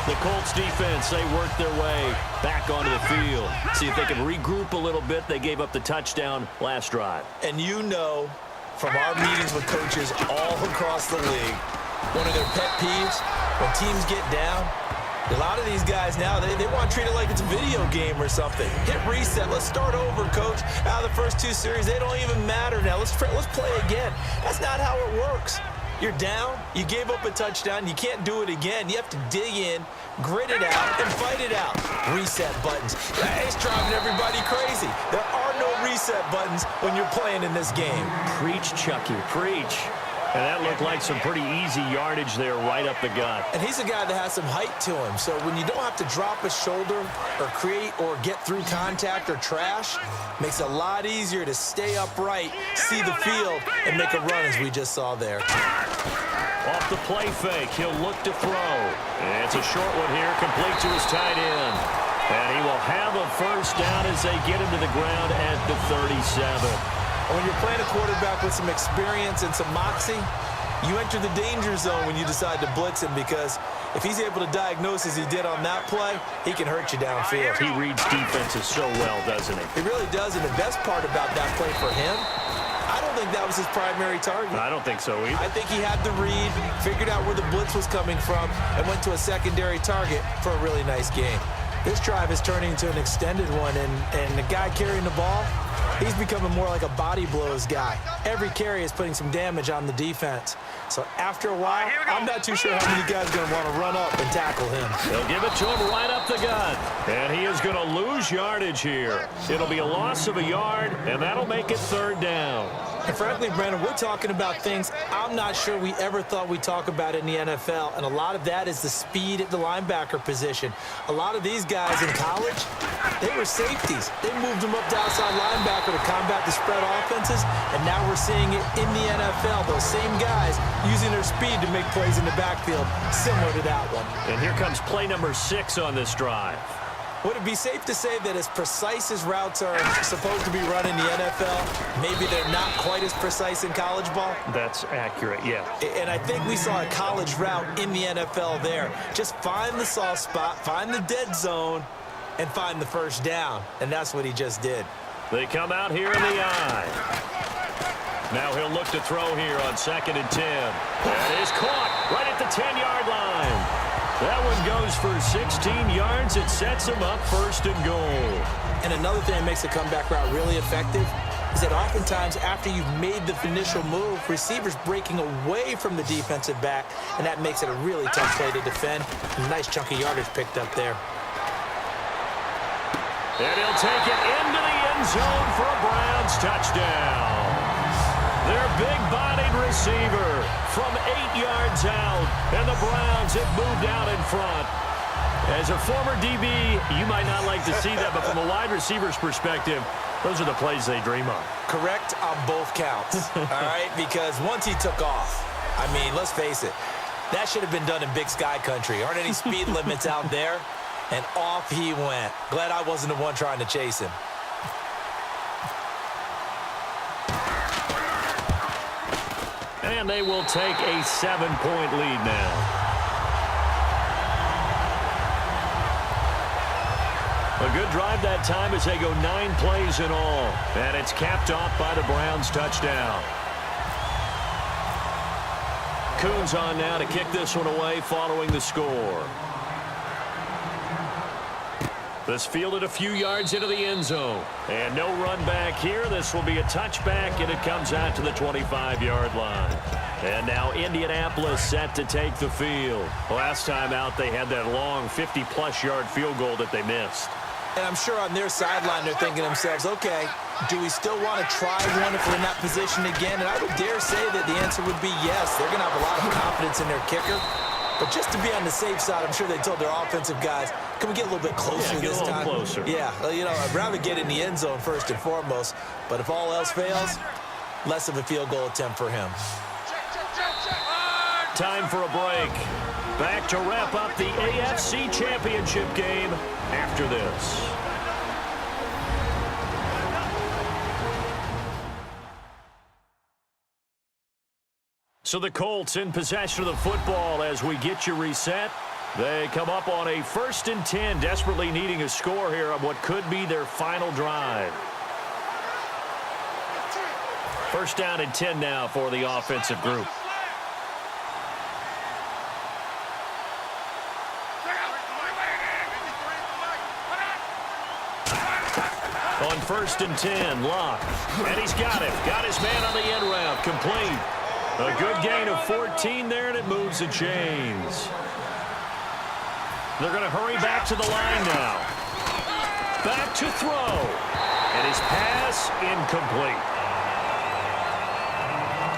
The Colts defense, they worked their way back onto the field. See if they can regroup a little bit. They gave up the touchdown last drive. And you know, from our meetings with coaches all across the league, one of their pet peeves, when teams get down, a lot of these guys now, they want to treat it like it's a video game or something. Hit reset. Let's start over, coach. Out of the first 2 series, they don't even matter now. Let's play again. That's not how it works. You're down. You gave up a touchdown. You can't do it again. You have to dig in, grit it out, and fight it out. Reset buttons. It's driving everybody crazy. There are no reset buttons when you're playing in this game. Preach, Chucky, preach. And that looked like some pretty easy yardage there right up the gut. And he's a guy that has some height to him. So when you don't have to drop a shoulder or create or get through contact or trash, makes it a lot easier to stay upright, see the field, and make a run as we just saw there. Off the play fake, he'll look to throw. And it's a short one here, complete to his tight end. And he will have a first down as they get him to the ground at the 37. When you're playing a quarterback with some experience and some moxie, you enter the danger zone when you decide to blitz him, because if he's able to diagnose as he did on that play, he can hurt you downfield. He reads defenses so well, doesn't he? He really does, and the best part about that play for him, I don't think that was his primary target. I don't think so either. I think he had the read, figured out where the blitz was coming from, and went to a secondary target for a really nice game. This drive is turning into an extended one, and the guy carrying the ball, he's becoming more like a body blows guy. Every carry is putting some damage on the defense. So after a while, I'm not too sure how many guys are going to want to run up and tackle him. They'll give it to him right up the gut. And he is going to lose yardage here. It'll be a loss of a yard, and that'll make it third down. And frankly, Brandon, we're talking about things I'm not sure we ever thought we'd talk about in the NFL, and a lot of that is the speed at the linebacker position. A lot of these guys in college, they were safeties. They moved them up to outside linebacker to combat the spread offenses, and now we're seeing it in the NFL. Those same guys using their speed to make plays in the backfield, similar to that one. And here comes play number 6 on this drive. Would it be safe to say that as precise as routes are supposed to be run in the NFL, maybe they're not quite as precise in college ball? That's accurate, yeah. And I think we saw a college route in the NFL there. Just find the soft spot, find the dead zone, and find the first down. And that's what he just did. They come out here in the eye. Now he'll look to throw here on 2nd and 10. That is caught right at the 10-yard line. That one goes for 16 yards. It sets him up 1st and goal. And another thing that makes the comeback route really effective is that oftentimes after you've made the initial move, receivers breaking away from the defensive back, and that makes it a really tough play to defend. Nice chunky yardage picked up there. And he'll take it into the end zone for a Browns touchdown. Their big-bodied receiver from 8 yards out, and the Browns have moved out in front. As a former DB, you might not like to see that, but from a wide receiver's perspective, those are the plays they dream of. Correct on both counts, all right? Because once he took off, I mean, let's face it, that should have been done in Big Sky country. Aren't any speed limits out there? And off he went. Glad I wasn't the one trying to chase him. And they will take a 7-point lead now. A good drive that time as they go 9 plays in all. And it's capped off by the Browns' touchdown. Coons on now to kick this one away following the score. This fielded a few yards into the end zone. And no run back here. This will be a touchback, and it comes out to the 25-yard line. And now Indianapolis set to take the field. Last time out, they had that long 50-plus yard field goal that they missed. And I'm sure on their sideline they're thinking to themselves, okay, do we still want to try one if we're in that position again? And I would dare say that the answer would be yes. They're going to have a lot of confidence in their kicker. But just to be on the safe side, I'm sure they told their offensive guys, can we get a little bit closer this time? Closer. Yeah, well, you know, I'd rather get in the end zone first and foremost. But if all else fails, less of a field goal attempt for him. Time for a break. Back to wrap up the AFC Championship game after this. So the Colts in possession of the football as we get you reset. They come up on a 1st and 10, desperately needing a score here on what could be their final drive. 1st down and 10 now for the offensive group. On 1st and 10, Locke. And he's got it. Got his man on the end route. Complete. A good gain of 14 there, and it moves the chains. They're going to hurry back to the line now. Back to throw. And his pass incomplete.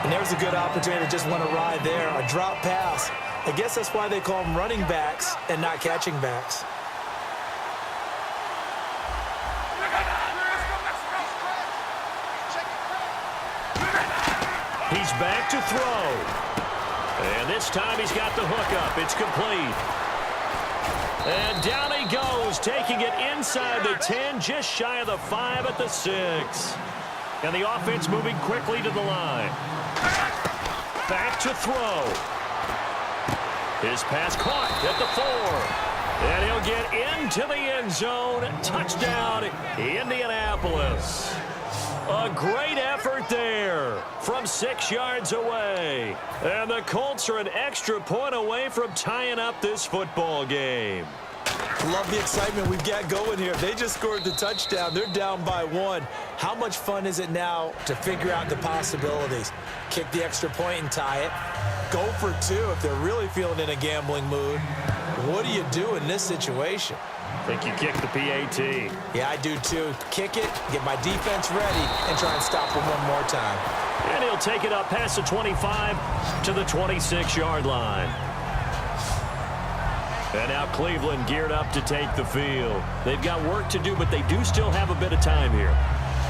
And there's a good opportunity to just want to ride there. A drop pass. I guess that's why they call them running backs and not catching backs. He's back to throw. And this time he's got the hook up. It's complete. And down he goes, taking it inside the 10, just shy of the 5 at the 6. And the offense moving quickly to the line. Back to throw. His pass caught at the 4. And he'll get into the end zone. Touchdown, Indianapolis. A great effort there from 6 yards away. And the Colts are an extra point away from tying up this football game. Love the excitement we've got going here. They just scored the touchdown. They're down by 1. How much fun is it now to figure out the possibilities? Kick the extra point and tie it. Go for 2 if they're really feeling in a gambling mood. What do you do in this situation? I think you kick the PAT. Yeah, I do too. Kick it, get my defense ready, and try and stop them one more time. And he'll take it up past the 25 to the 26-yard line. And now Cleveland geared up to take the field. They've got work to do, but they do still have a bit of time here.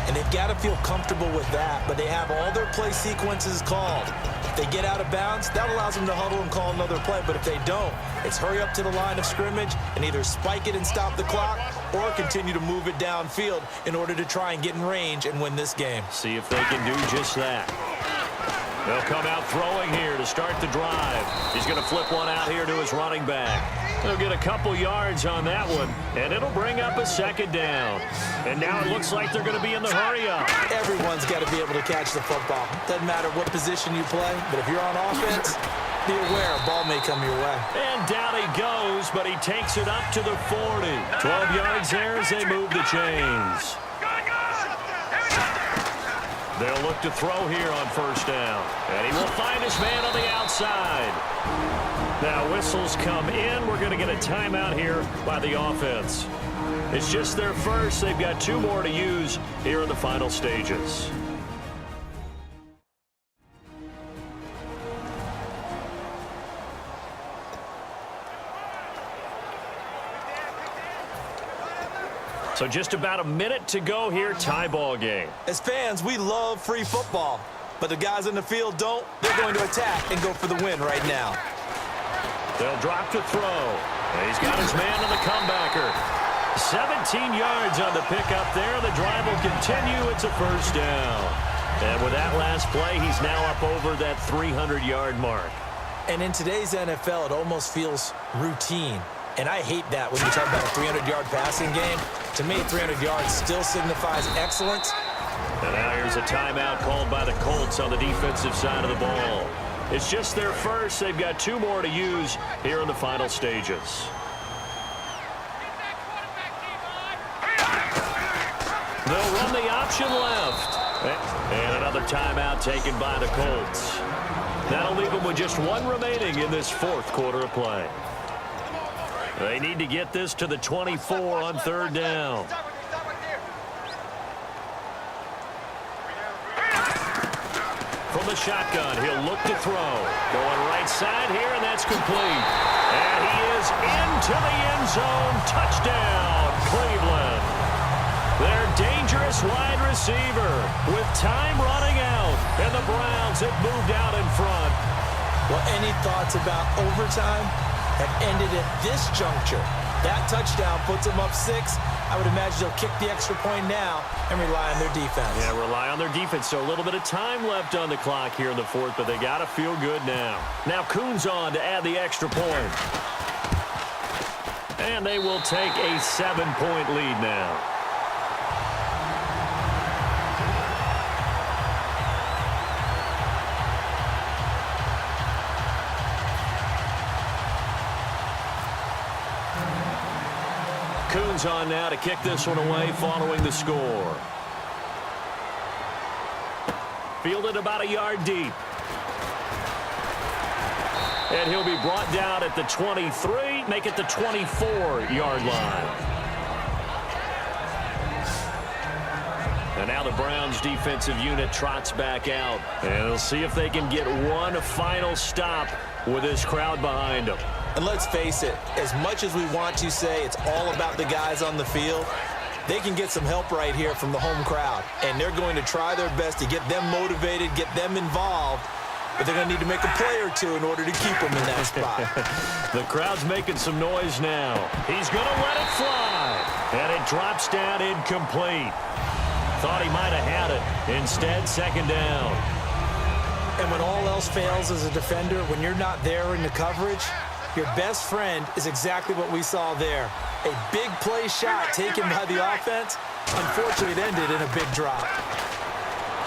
And they've got to feel comfortable with that, but they have all their play sequences called. If they get out of bounds, that allows them to huddle and call another play. But if they don't, it's hurry up to the line of scrimmage and either spike it and stop the clock or continue to move it downfield in order to try and get in range and win this game. See if they can do just that. They'll come out throwing here to start the drive. He's going to flip one out here to his running back. He'll get a couple yards on that one, and it'll bring up a 2nd down. And now it looks like they're going to be in the hurry-up. Everyone's got to be able to catch the football. Doesn't matter what position you play, but if you're on offense, be aware a ball may come your way. And down he goes, but he takes it up to the 40. 12 yards there as they move the chains. They'll look to throw here on 1st down. And he will find his man on the outside. Now whistles come in. We're going to get a timeout here by the offense. It's just their first. They've got 2 more to use here in the final stages. So just about a minute to go here, tie ball game. As fans, we love free football. But the guys in the field don't. They're going to attack and go for the win right now. They'll drop to throw. And he's got his man on the comebacker. 17 yards on the pickup there. The drive will continue. It's a first down. And with that last play, he's now up over that 300-yard mark. And in today's NFL, it almost feels routine. And I hate that when you talk about a 300-yard passing game. To me, 300 yards still signifies excellence. And now here's a timeout called by the Colts on the defensive side of the ball. It's just their first. They've got 2 more to use here in the final stages. They'll run the option left. And another timeout taken by the Colts. That'll leave them with just 1 remaining in this 4th quarter of play. They need to get this to the 24 on 3rd down. From the shotgun, he'll look to throw. Going right side here, and that's complete. And he is into the end zone. Touchdown, Cleveland. Their dangerous wide receiver with time running out. And the Browns have moved out in front. Well, any thoughts about overtime have ended at this juncture? That touchdown puts them up 6. I would imagine they'll kick the extra point now and rely on their defense. Yeah, rely on their defense. So a little bit of time left on the clock here in the 4th, but they got to feel good now. Now Kuhn's on to add the extra point. And they will take a 7-point lead now. Kuhn's on now to kick this one away following the score. Fielded about a yard deep. And he'll be brought down at the 23, make it the 24-yard line. And now the Browns defensive unit trots back out. And they'll see if they can get one final stop with this crowd behind them. And let's face it, as much as we want to say it's all about the guys on the field, they can get some help right here from the home crowd. And they're going to try their best to get them motivated, get them involved. But they're going to need to make a play or two in order to keep them in that spot. The crowd's making some noise now. He's going to let it fly. And it drops down incomplete. Thought he might have had it. Instead, 2nd down. And when all else fails as a defender, when you're not there in the coverage, your best friend is exactly what we saw there. A big play shot taken by the offense. Unfortunately, it ended in a big drop.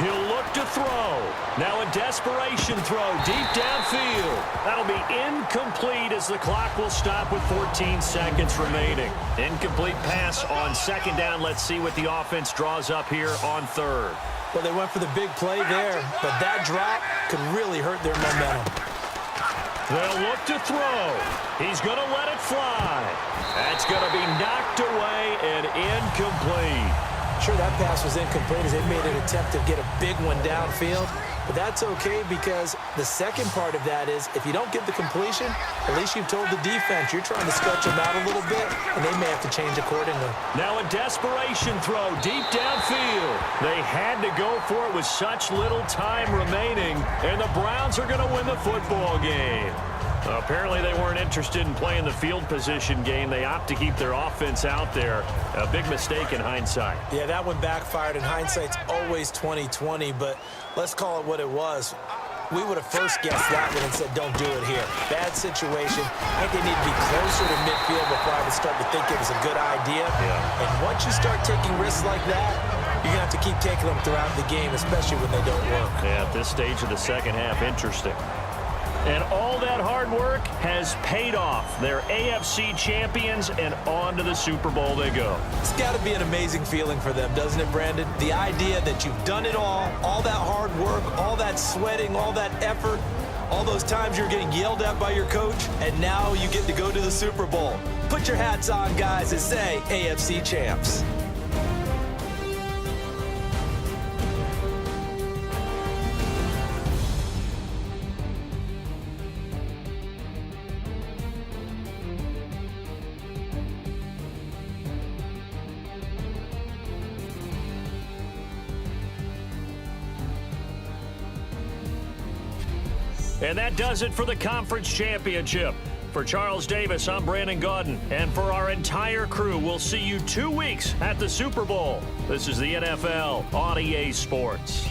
He'll look to throw. Now a desperation throw deep downfield. That'll be incomplete as the clock will stop with 14 seconds remaining. Incomplete pass on 2nd down. Let's see what the offense draws up here on 3rd. Well, they went for the big play there, but that drop could really hurt their momentum. They'll look to throw. He's going to let it fly. That's going to be knocked away and incomplete. Sure, that pass was incomplete as they made an attempt to get a big one downfield. But that's okay because the second part of that is if you don't get the completion, at least you've told the defense you're trying to stretch them out a little bit, and they may have to change accordingly. Now a desperation throw deep downfield. They had to go for it with such little time remaining, and the Browns are going to win the football game. Apparently they weren't interested in playing the field position game. They opt to keep their offense out there. A big mistake in hindsight. Yeah, that one backfired, and hindsight's always 20/20, but let's call it what it was. We would have first guessed that one and said, don't do it here. Bad situation. I think they need to be closer to midfield before I would start to think it was a good idea. Yeah. And once you start taking risks like that, you're going to have to keep taking them throughout the game, especially when they don't work. Yeah, at this stage of the second half, interesting. And all that hard work has paid off. They're AFC champions, and on to the Super Bowl they go. It's got to be an amazing feeling for them, doesn't it, Brandon? The idea that you've done it all that hard work, all that sweating, all that effort, all those times you're getting yelled at by your coach, and now you get to go to the Super Bowl. Put your hats on, guys, and say AFC champs. And that does it for the conference championship. For Charles Davis, I'm Brandon Gaudin. And for our entire crew, we'll see you 2 weeks at the Super Bowl. This is the NFL on EA Sports.